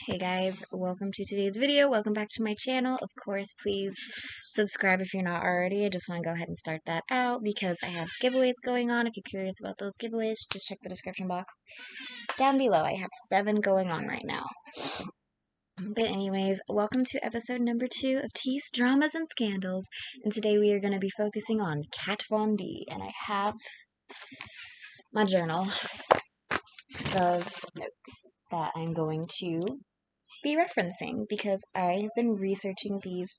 Hey guys, welcome to today's video. Welcome back to my channel. Of course, please subscribe if you're not already. I just want to go ahead and start that out because I have giveaways going on. If you're curious about those giveaways, just check the description box down below. I have 7 going on right now. But anyways, welcome to episode number 2 of Tease, Dramas, and Scandals. And today we are going to be focusing on Kat Von D. And I have my journal of notes that I'm going to be referencing because I have been researching these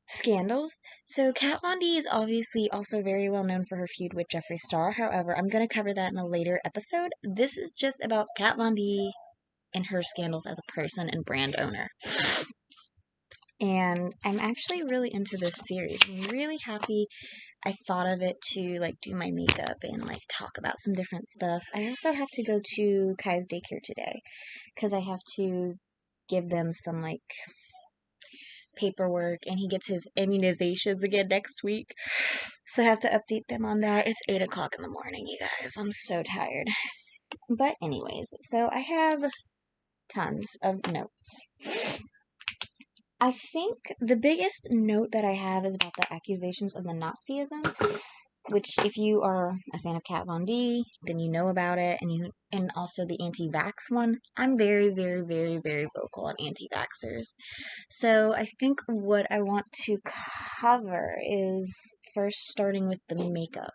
scandals. So Kat Von D is obviously also very well known for her feud with Jeffree Star. However, I'm going to cover that in a later episode. This is just about Kat Von D and her scandals as a person and brand owner. And I'm actually really into this series. I'm really happy I thought of it to do my makeup and talk about some different stuff. I also have to go to Kai's daycare today because I have to give them some paperwork, and he gets his immunizations again next week, so I have to update them on that. It's 8 o'clock in the morning, you guys. I'm so tired. But anyways, so I have tons of notes. I think the biggest note that I have is about the accusations of the Nazism, which, if you are a fan of Kat Von D, then you know about it, and also the anti-vax one. I'm very, very, very, very vocal on anti-vaxxers. So I think what I want to cover is first starting with the makeup.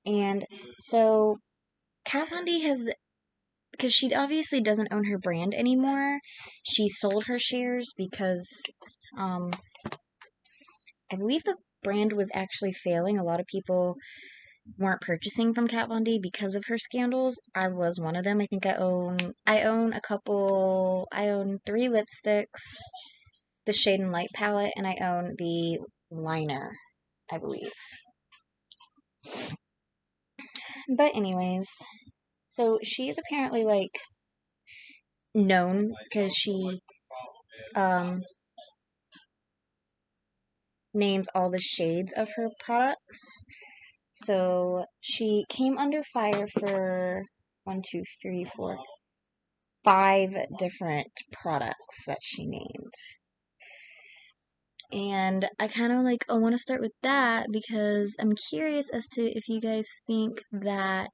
And so Kat Von D has, because she obviously doesn't own her brand anymore, she sold her shares because I believe the brand was actually failing. A lot of people weren't purchasing from Kat Von D because of her scandals. I was one of them. I think I own a couple. I own 3 lipsticks, the Shade and Light palette, and I own the liner, I believe. But anyways, so she is apparently known because she names all the shades of her products. So she came under fire for 5 different products that she named. And I kind of I want to start with that because I'm curious as to if you guys think that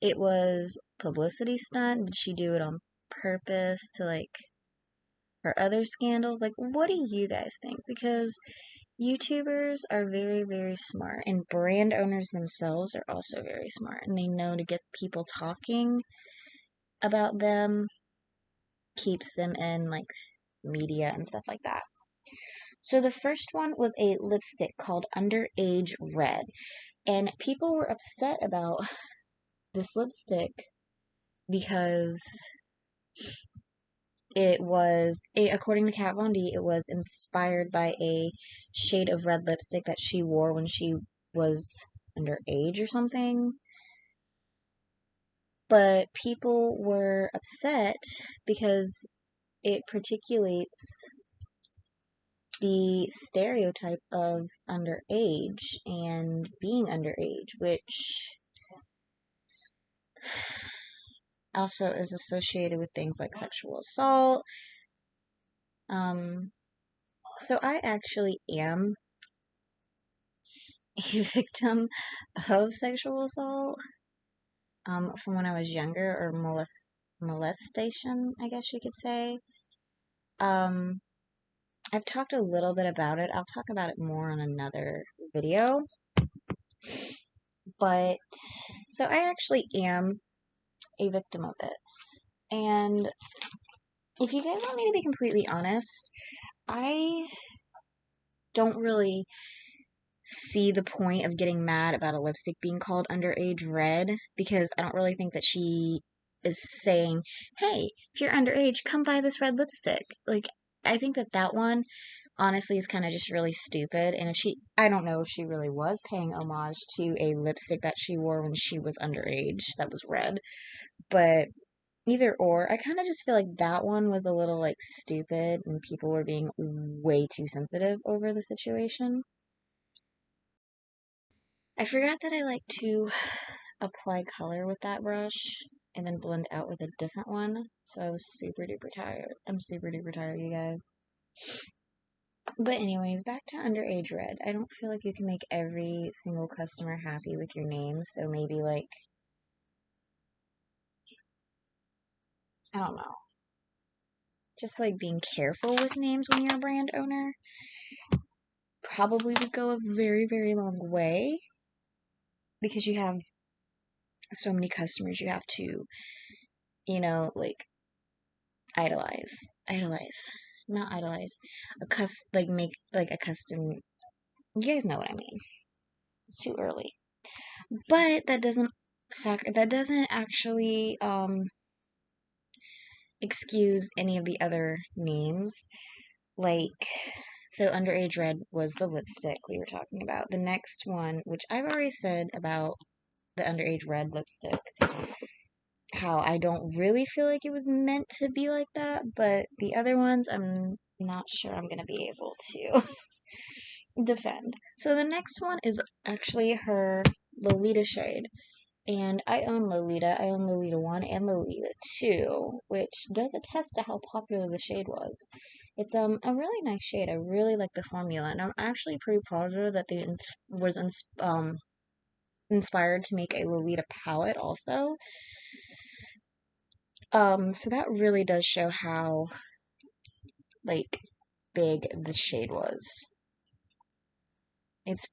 it was publicity stunt. Did she do it on purpose to her other scandals? What do you guys think? Because YouTubers are very, very smart, and brand owners themselves are also very smart, and they know to get people talking about them keeps them in media and stuff like that. So the first one was a lipstick called Underage Red, and people were upset about this lipstick because according to Kat Von D, it was inspired by a shade of red lipstick that she wore when she was underage or something. But people were upset because it particulates the stereotype of underage and being underage, which also is associated with things like sexual assault. So I actually am a victim of sexual assault from when I was younger, or molestation, I guess you could say. I've talked a little bit about it. I'll talk about it more on another video. But, so I actually am a victim of it. And if you guys want me to be completely honest, I don't really see the point of getting mad about a lipstick being called Underage Red, because I don't really think that she is saying, hey, if you're underage, come buy this red lipstick. I think that one honestly is kind of just really stupid, and I don't know if she really was paying homage to a lipstick that she wore when she was underage that was red, but either or, I kind of just feel like that one was a little stupid, and people were being way too sensitive over the situation. I forgot that I like to apply color with that brush and then blend out with a different one. So I was super duper tired. I'm super duper tired, you guys. But anyways, back to Underage Red. I don't feel like you can make every single customer happy with your name, so maybe like, I don't know. Just like being careful with names when you're a brand owner probably would go a very, very long way because you have so many customers you have to, like not idolize, make like a custom. You guys know what I mean. It's too early, but that doesn't actually excuse any of the other names. Like, so Underage Red was the lipstick we were talking about. The next one, which I've already said about the Underage Red lipstick, how I don't really feel like it was meant to be like that, but the other ones I'm not sure I'm going to be able to defend. So the next one is actually her Lolita shade. And I own Lolita. I own Lolita 1 and Lolita 2, which does attest to how popular the shade was. It's a really nice shade. I really like the formula, and I'm actually pretty positive that they was inspired to make a Lolita palette also. So that really does show how, like, big the shade was. It's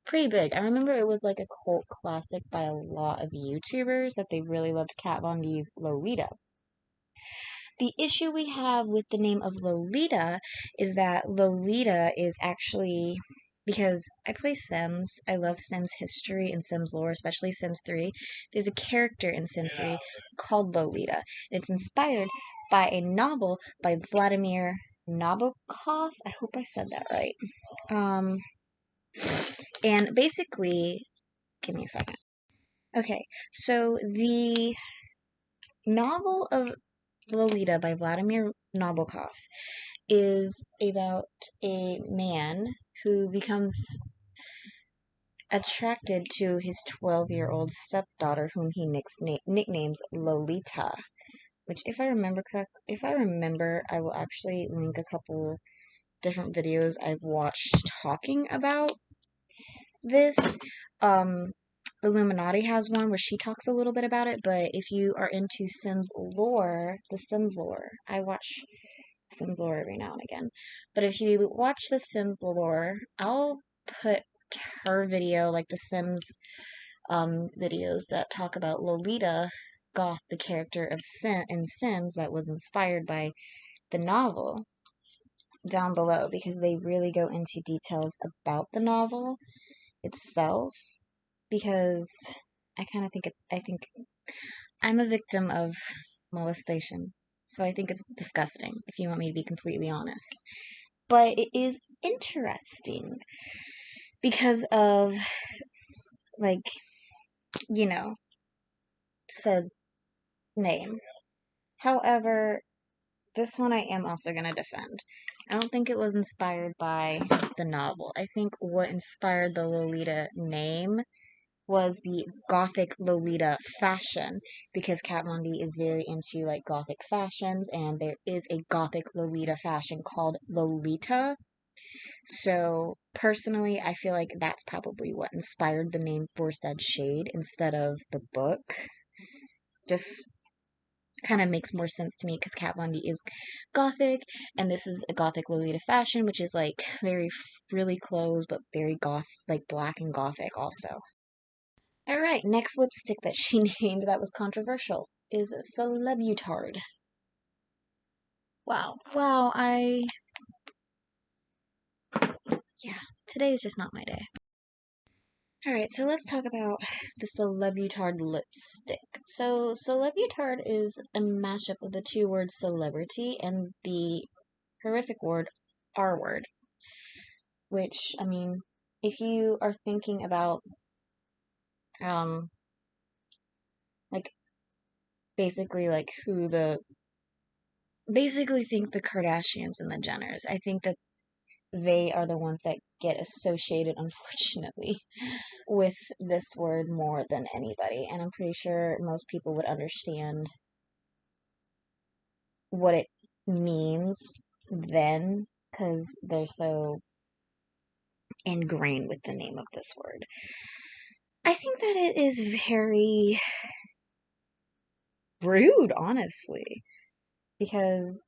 pretty big. I remember it was like a cult classic by a lot of YouTubers that they really loved Kat Von D's Lolita. The issue we have with the name of Lolita is that Lolita is actually, because I play Sims, I love Sims history and Sims lore, especially Sims 3. There's a character in Sims 3 called Lolita. It's inspired by a novel by Vladimir Nabokov. I hope I said that right. And basically, give me a second. Okay, so the novel of Lolita by Vladimir Nabokov is about a man who becomes attracted to his 12-year-old stepdaughter, whom he nicknames Lolita. Which, if I remember, I will actually link a couple different videos I've watched talking about this. Illuminati has one where she talks a little bit about it, but if you are into Sims lore, I watch Sims lore every now and again. But if you watch the Sims lore, I'll put her video, like the Sims videos that talk about Lolita Goth, the character of in Sims that was inspired by the novel, down below, because they really go into details about the novel itself. Because I think I'm a victim of molestation. So I think it's disgusting, if you want me to be completely honest. But it is interesting because of, like, said name. However, this one I am also going to defend. I don't think it was inspired by the novel. I think what inspired the Lolita name was the gothic Lolita fashion, because Kat Von D is very into like gothic fashions, and there is a gothic Lolita fashion called Lolita. So personally, I feel like that's probably what inspired the name for said shade instead of the book. Just kind of makes more sense to me because Kat Von D is gothic, and this is a gothic Lolita fashion, which is like very frilly clothes, but very goth, like black and gothic also. Alright, next lipstick that she named that was controversial is Celebitard. Wow, yeah, today is just not my day. Alright, so let's talk about the Celebitard lipstick. So, Celebitard is a mashup of the two words celebrity and the horrific word R word. Which, I mean, if you are thinking about, like, basically think the Kardashians and the Jenners. I think that they are the ones that get associated, unfortunately, with this word more than anybody. And I'm pretty sure most people would understand what it means then, because they're so ingrained with the name of this word. I think that it is very rude, honestly, because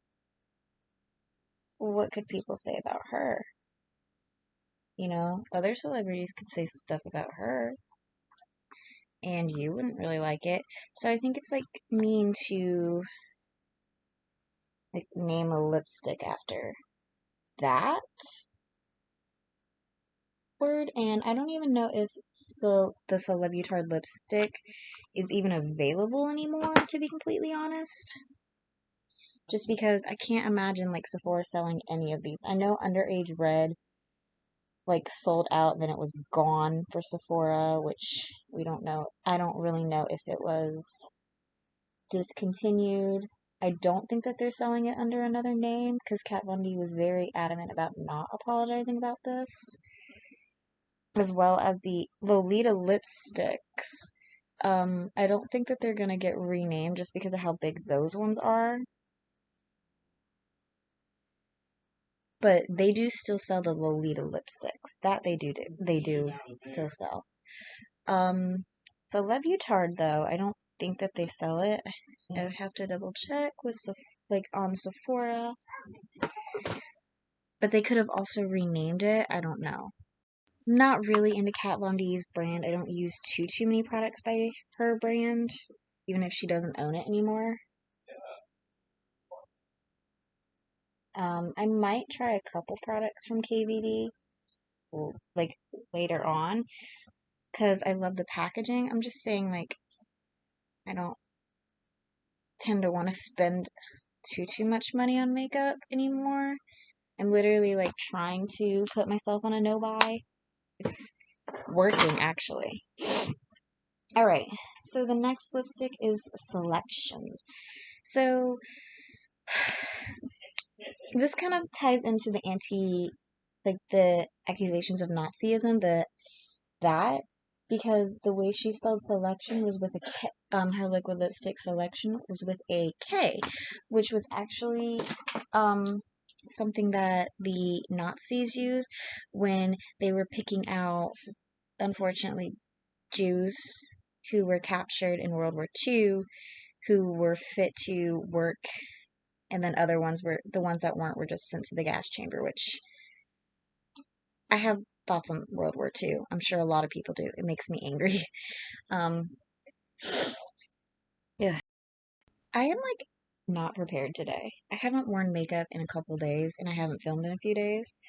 what could people say about her? You know, other celebrities could say stuff about her, and you wouldn't really like it. So I think it's like mean to like name a lipstick after that word. And I don't even know if the Celebitard lipstick is even available anymore, to be completely honest. Just because I can't imagine like Sephora selling any of these. I know Underage Red like sold out, then it was gone for Sephora, which we don't know. I don't really know if it was discontinued. I don't think that they're selling it under another name because Kat Von D was very adamant about not apologizing about this, as well as the Lolita lipsticks. I don't think that they're gonna get renamed just because of how big those ones are. But they do still sell the Lolita lipsticks. That they do still sell. Celebutard though, I don't think that they sell it. I would have to double check with like on Sephora. But they could have also renamed it. I don't know. I'm not really into Kat Von D's brand. I don't use too many products by her brand, even if she doesn't own it anymore. I might try a couple products from KVD, like later on, because I love the packaging. I'm just saying, like, I don't tend to want to spend too much money on makeup anymore. I'm literally like trying to put myself on a no buy. It's working actually. All right, so the next lipstick is Selection. So this kind of ties into the the accusations of Nazism, that because the way she spelled selection was with a K, her liquid lipstick Selection was with a K, which was actually something that the Nazis used when they were picking out, unfortunately, Jews who were captured in World War II who were fit to work, and then other ones were the ones that weren't were just sent to the gas chamber, which I have thoughts on World War II. I'm sure a lot of people do. It makes me angry. Um, yeah. I am like not prepared today. I haven't worn makeup in a couple days and I haven't filmed in a few days.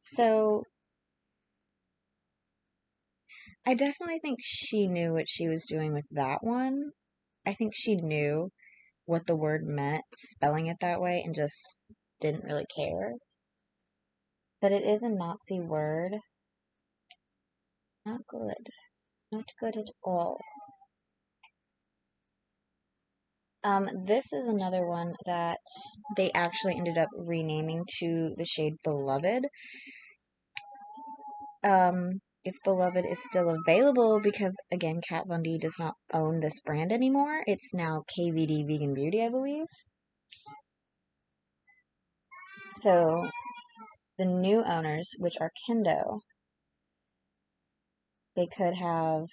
So I definitely think she knew what she was doing with that one. I think she knew what the word meant, spelling it that way, and just didn't really care. But it is a Nazi word. Not good. Not good at all. This is another one that they actually ended up renaming to the shade Beloved. If Beloved is still available, because again, Kat Von D does not own this brand anymore. It's now KVD Vegan Beauty, I believe. So the new owners, which are Kendo, they could have,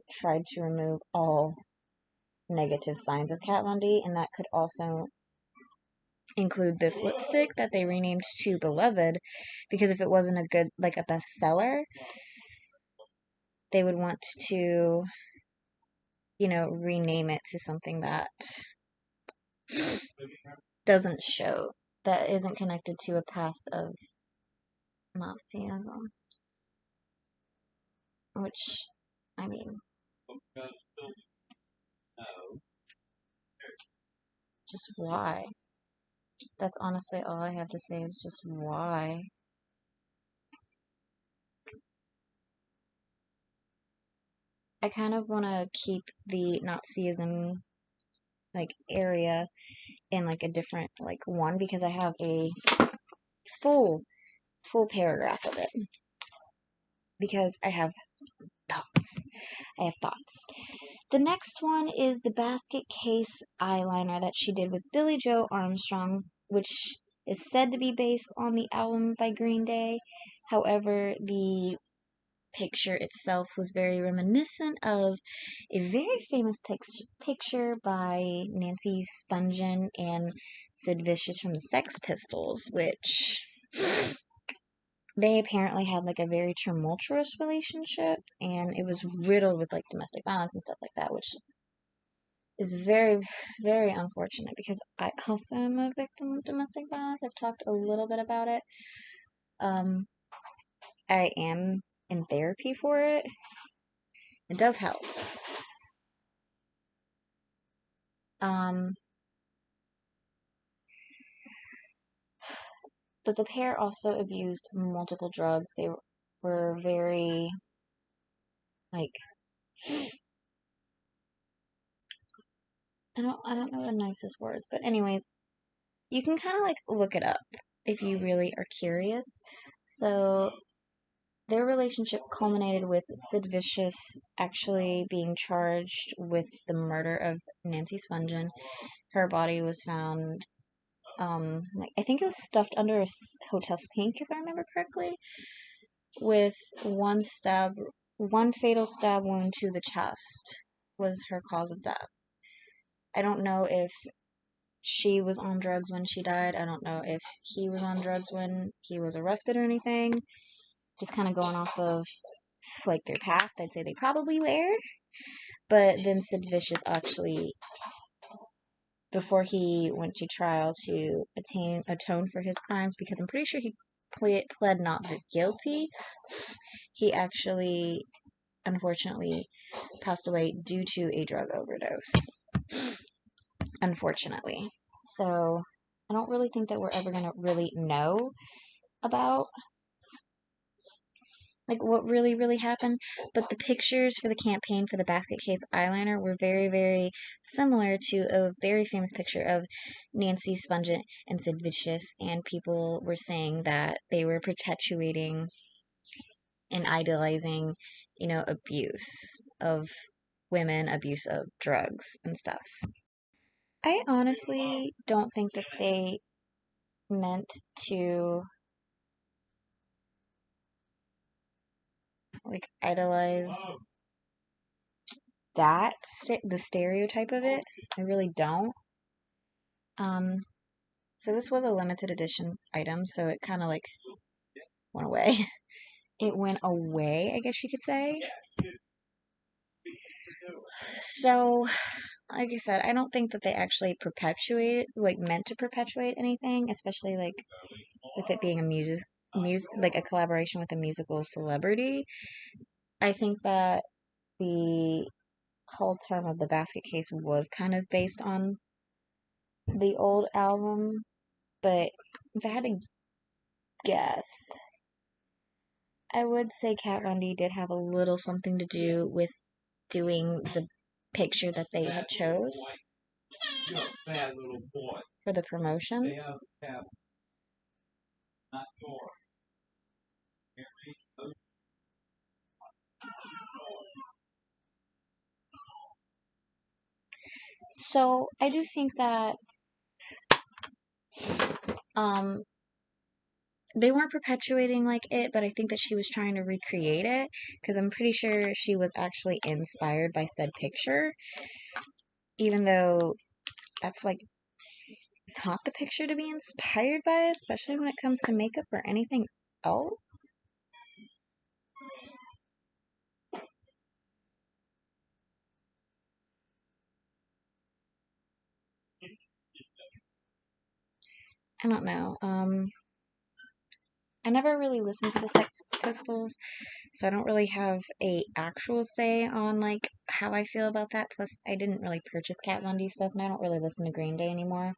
tried to remove all negative signs of Kat Von D, and that could also include this lipstick that they renamed to Beloved, because if it wasn't a good, like a bestseller, they would want to, rename it to something that doesn't show, that isn't connected to a past of Nazism. Which, I mean, just why? That's honestly all I have to say is just why. I kind of want to keep the Nazism like area in like a different like one, because I have a full full paragraph of it because I have thoughts. The next one is the basket case eyeliner that she did with Billie Joe Armstrong, which is said to be based on the album by Green Day. However, the picture itself was very reminiscent of a very famous picture by Nancy Spungen and Sid Vicious from the Sex Pistols, which they apparently had like a very tumultuous relationship, and it was riddled with like domestic violence and stuff like that, which is very, very unfortunate because I also am a victim of domestic violence. I've talked a little bit about it. I am in therapy for it. It does help. But the pair also abused multiple drugs. They were very, like, I don't know the nicest words, but anyways, you can kind of like look it up if you really are curious. So their relationship culminated with Sid Vicious actually being charged with the murder of Nancy Spungen. Her body was found, like I think it was stuffed under a hotel sink, if I remember correctly, with one fatal stab wound to the chest was her cause of death. I don't know if she was on drugs when she died. I don't know if he was on drugs when he was arrested or anything. Just kind of going off of like their past, I'd say they probably were. But then Sid Vicious actually, before he went to trial to atone for his crimes, because I'm pretty sure he pled not guilty, he actually unfortunately passed away due to a drug overdose. Unfortunately. So I don't really think that we're ever going to really know about like what really happened, but the pictures for the campaign for the basket case eyeliner were very, very similar to a very famous picture of Nancy Spungen and Sid Vicious, and people were saying that they were perpetuating and idolizing, abuse of women, abuse of drugs and stuff. I honestly don't think that they meant to like idolize that the stereotype of it. I really don't. So this was a limited edition item, so it kind of like went away. It went away, I guess you could say. So, like I said, I don't think that they actually meant to perpetuate anything, especially like with it being like a collaboration with a musical celebrity. I think that the whole term of the basket case was kind of based on the old album, but if I had to guess, I would say Kat Von D did have a little something to do with doing the picture that they had chose for the promotion. So I do think that they weren't perpetuating like it, but I think that she was trying to recreate it because I'm pretty sure she was actually inspired by said picture, even though that's like not the picture to be inspired by, especially when it comes to makeup or anything else. I don't know. I never really listened to the Sex Pistols, so I don't really have a actual say on like how I feel about that. Plus, I didn't really purchase Kat Von D stuff, and I don't really listen to Green Day anymore.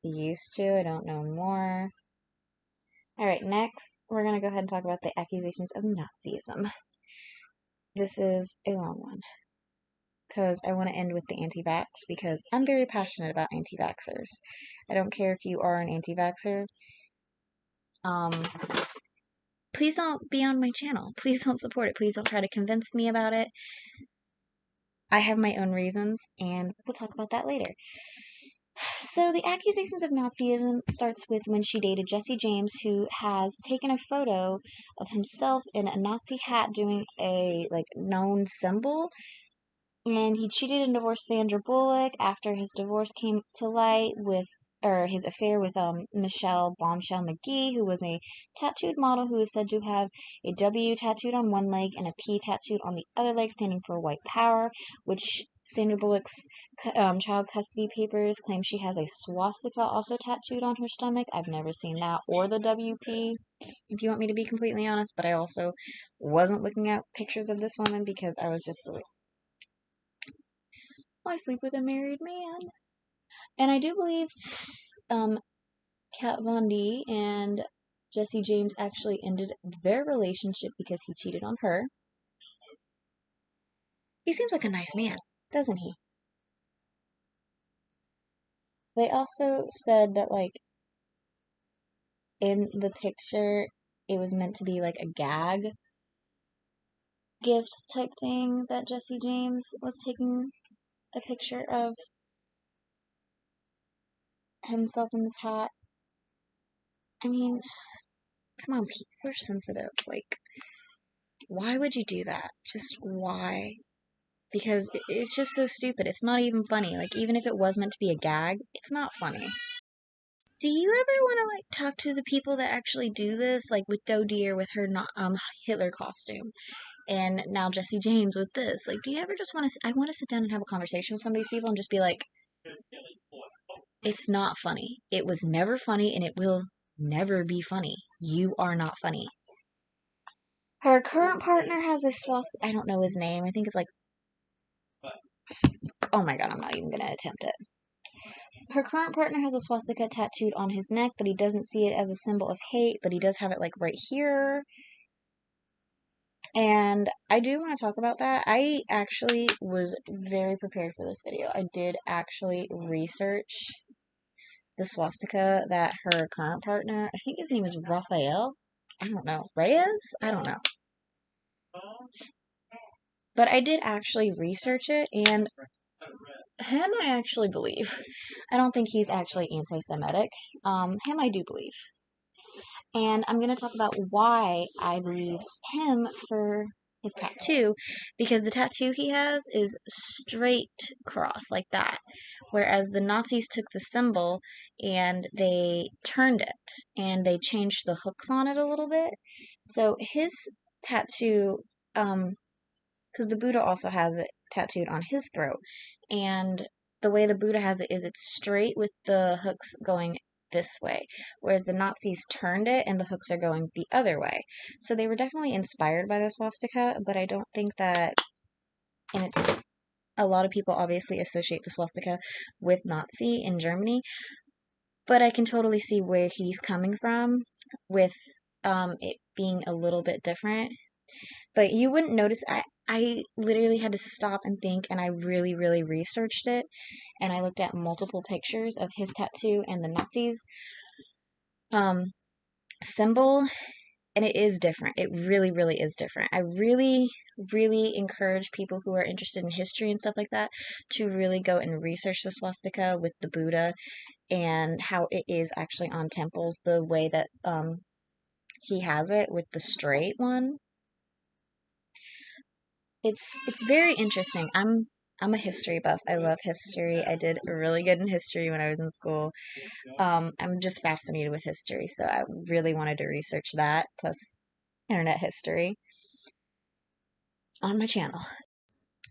I used to. I don't know more. All right, next we're gonna go ahead and talk about the accusations of Nazism. This is a long one because I want to end with the anti-vax because I'm very passionate about anti-vaxxers. I don't care if you are an anti-vaxxer. please don't be on my channel. Please don't support it. Please don't try to convince me about it. I have my own reasons, and we'll talk about that later. So the accusations of Nazism starts with when she dated Jesse James, who has taken a photo of himself in a Nazi hat doing a known symbol, and he cheated and divorced Sandra Bullock after his divorce came to light or his affair with Michelle Bombshell McGee, who was a tattooed model who is said to have a W tattooed on one leg and a P tattooed on the other leg, standing for white power, which Sandra Bullock's child custody papers claim she has a swastika also tattooed on her stomach. I've never seen that or the WP, if you want me to be completely honest, but I also wasn't looking at pictures of this woman because I was just like, I sleep with a married man. And I do believe Kat Von D and Jesse James actually ended their relationship because he cheated on her. He seems like a nice man, doesn't he? They also said that, in the picture, it was meant to be like a gag gift type thing, that Jesse James was taking a picture of himself in this hat. I mean, come on, people are sensitive. Why would you do that? Just why? Because it's just so stupid. It's not even funny. Even if it was meant to be a gag, it's not funny. Do you ever want to, talk to the people that actually do this? With Doe Deer with her Hitler costume. And now Jesse James with this. Do you ever just want to... I want to sit down and have a conversation with some of these people and just be like, it's not funny. It was never funny, and it will never be funny. You are not funny. Her current partner has a swastika... I don't know his name. I think it's oh my god, I'm not even going to attempt it. Her current partner has a swastika tattooed on his neck, but he doesn't see it as a symbol of hate, but he does have it right here. And I do want to talk about that. I actually was very prepared for this video. I did actually research the swastika that her current partner, I think his name is Raphael. I don't know. Reyes? I don't know. But I did actually research it, and him I actually believe. I don't think he's actually anti-Semitic. Him I do believe. And I'm going to talk about why I believe him for his tattoo, because the tattoo he has is straight cross, like that. Whereas the Nazis took the symbol and they turned it, and they changed the hooks on it a little bit. So his tattoo, because the Buddha also has it tattooed on his throat, and the way the Buddha has it is it's straight with the hooks going this way, whereas the Nazis turned it and the hooks are going the other way. So they were definitely inspired by the swastika, but I don't think that, and it's, a lot of people obviously associate the swastika with Nazi in Germany, but I can totally see where he's coming from with it being a little bit different. But you wouldn't notice, I literally had to stop and think, and I really, really researched it, and I looked at multiple pictures of his tattoo and the Nazis symbol, and it is different. It really, really is different. I really, really encourage people who are interested in history and stuff like that to really go and research the swastika with the Buddha and how it is actually on temples, the way that he has it with the straight one. It's very interesting. I'm a history buff. I love history. I did really good in history when I was in school. I'm just fascinated with history, so I really wanted to research that, plus internet history on my channel.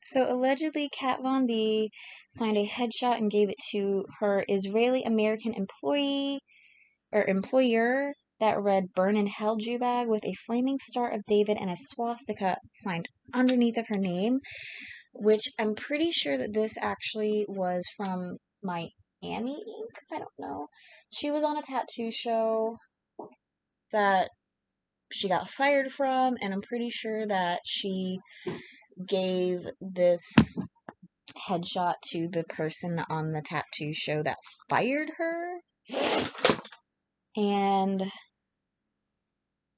So allegedly, Kat Von D signed a headshot and gave it to her Israeli-American employer that read "Burn in Hell, Jew bag" with a flaming Star of David and a swastika signed underneath of her name, which I'm pretty sure that this actually was from Miami Ink. I don't know. She was on a tattoo show that she got fired from, and I'm pretty sure that she gave this headshot to the person on the tattoo show that fired her. And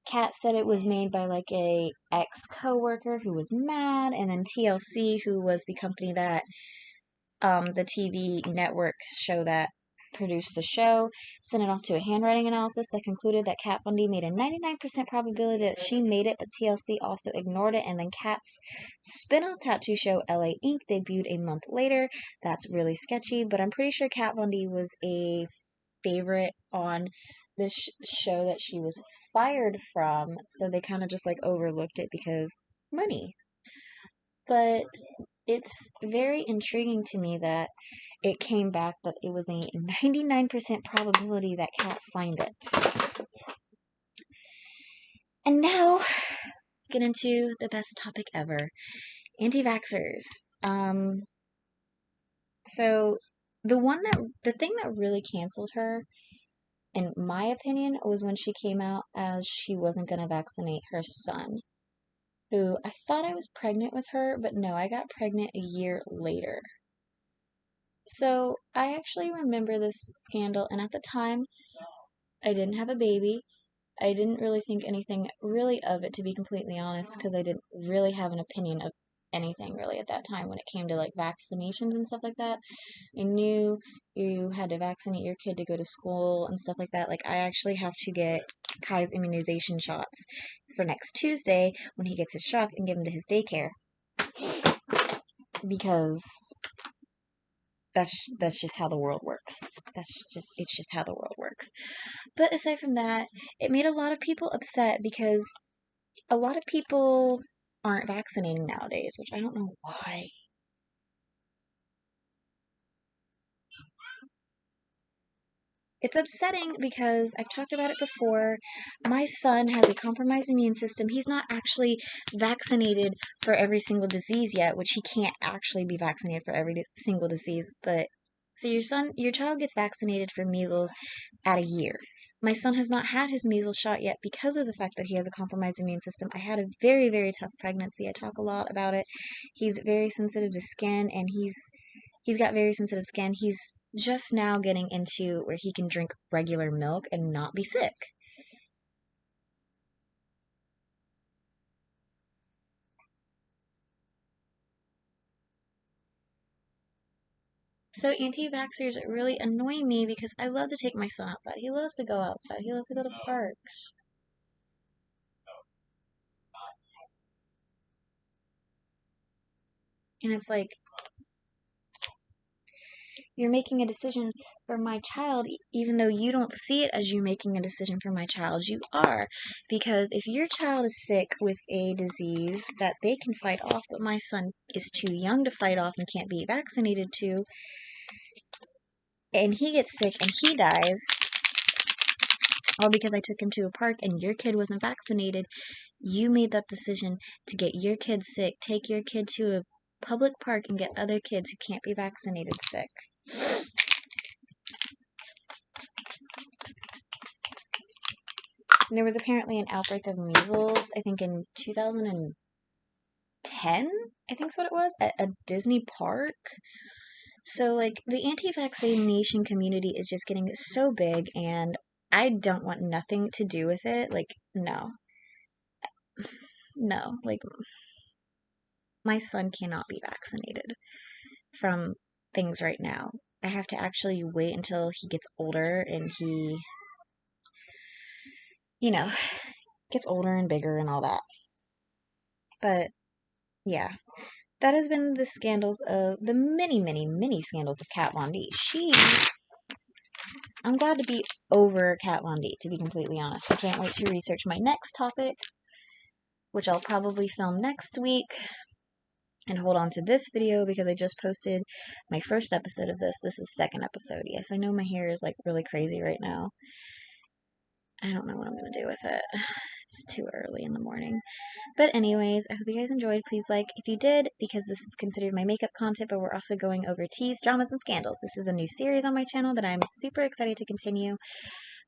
Kat said it was made by like a ex-coworker who was mad, and then TLC, who was the company that the TV network show that produced the show, sent it off to a handwriting analysis that concluded that Kat Von D made a 99% probability that she made it, but TLC also ignored it, and then Kat's spin-off tattoo show, LA Ink., debuted a month later. That's really sketchy, but I'm pretty sure Kat Von D was a favorite on this show that she was fired from, so they kind of just like overlooked it because money. But it's very intriguing to me that it came back that it was a 99% probability that Kat signed it. And now, let's get into the best topic ever. Anti-Vaxxers. So, the thing that really canceled her, in my opinion, was when she came out as she wasn't going to vaccinate her son, who I thought I was pregnant with her, but no, I got pregnant a year later. So I actually remember this scandal, and at the time, I didn't have a baby. I didn't really think anything really of it, to be completely honest, because I didn't really have an opinion of anything really at that time when it came to like vaccinations and stuff like that. I knew you had to vaccinate your kid to go to school and stuff like that. Like, I actually have to get Kai's immunization shots for next Tuesday when he gets his shots and give him to his daycare, because that's just how the world works. It's just how the world works. But aside from that, it made a lot of people upset because a lot of people aren't vaccinating nowadays, which I don't know why. It's upsetting because I've talked about it before. My son has a compromised immune system. He's not actually vaccinated for every single disease yet, which he can't actually be vaccinated for every single disease. But so your child gets vaccinated for measles at a year. My son has not had his measles shot yet because of the fact that he has a compromised immune system. I had a very, very tough pregnancy. I talk a lot about it. He's very sensitive to skin, and he's got very sensitive skin. He's just now getting into where he can drink regular milk and not be sick. So anti-vaxxers really annoy me because I love to take my son outside. He loves to go outside. He loves to go to parks. And it's like, you're making a decision for my child, even though you don't see it as you making a decision for my child. You are. Because if your child is sick with a disease that they can fight off, but my son is too young to fight off and can't be vaccinated to, and he gets sick and he dies, all because I took him to a park and your kid wasn't vaccinated, you made that decision to get your kid sick, take your kid to a public park and get other kids who can't be vaccinated sick. And there was apparently an outbreak of measles, I think in 2010, I think's what it was, at a Disney park. So, like, the anti-vaccination community is just getting so big, and I don't want nothing to do with it. Like, no. No. Like, my son cannot be vaccinated from things right now. I have to actually wait until he gets older and he, gets older and bigger and all that. But, yeah. That has been the scandals of the many, many, many scandals of Kat Von D. I'm glad to be over Kat Von D, to be completely honest. I can't wait to research my next topic, which I'll probably film next week, and hold on to this video because I just posted my first episode of this. This is second episode. Yes, I know my hair is like really crazy right now. I don't know what I'm going to do with it. It's too early in the morning. But anyways, I hope you guys enjoyed. Please like if you did, because this is considered my makeup content, but we're also going over teas, dramas, and scandals. This is a new series on my channel that I'm super excited to continue.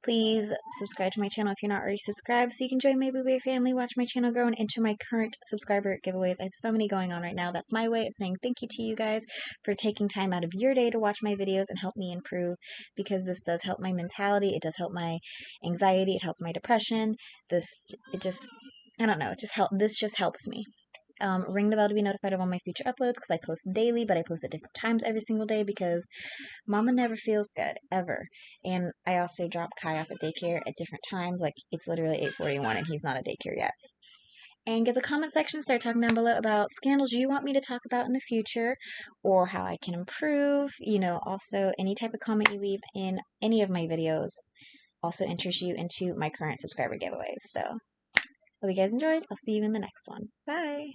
Please subscribe to my channel if you're not already subscribed so you can join my Boo Bear family, watch my channel grow, and enter my current subscriber giveaways. I have so many going on right now. That's my way of saying thank you to you guys for taking time out of your day to watch my videos and help me improve, because this does help my mentality, it does help my anxiety, it helps my depression. I don't know, this just helps me. Ring the bell to be notified of all my future uploads, because I post daily, but I post at different times every single day because Mama never feels good, ever. And I also drop Kai off at daycare at different times, like it's literally 8:41 and he's not at daycare yet. And get the comment section, start talking down below about scandals you want me to talk about in the future or how I can improve. Also any type of comment you leave in any of my videos also enters you into my current subscriber giveaways. So, hope you guys enjoyed. I'll see you in the next one. Bye!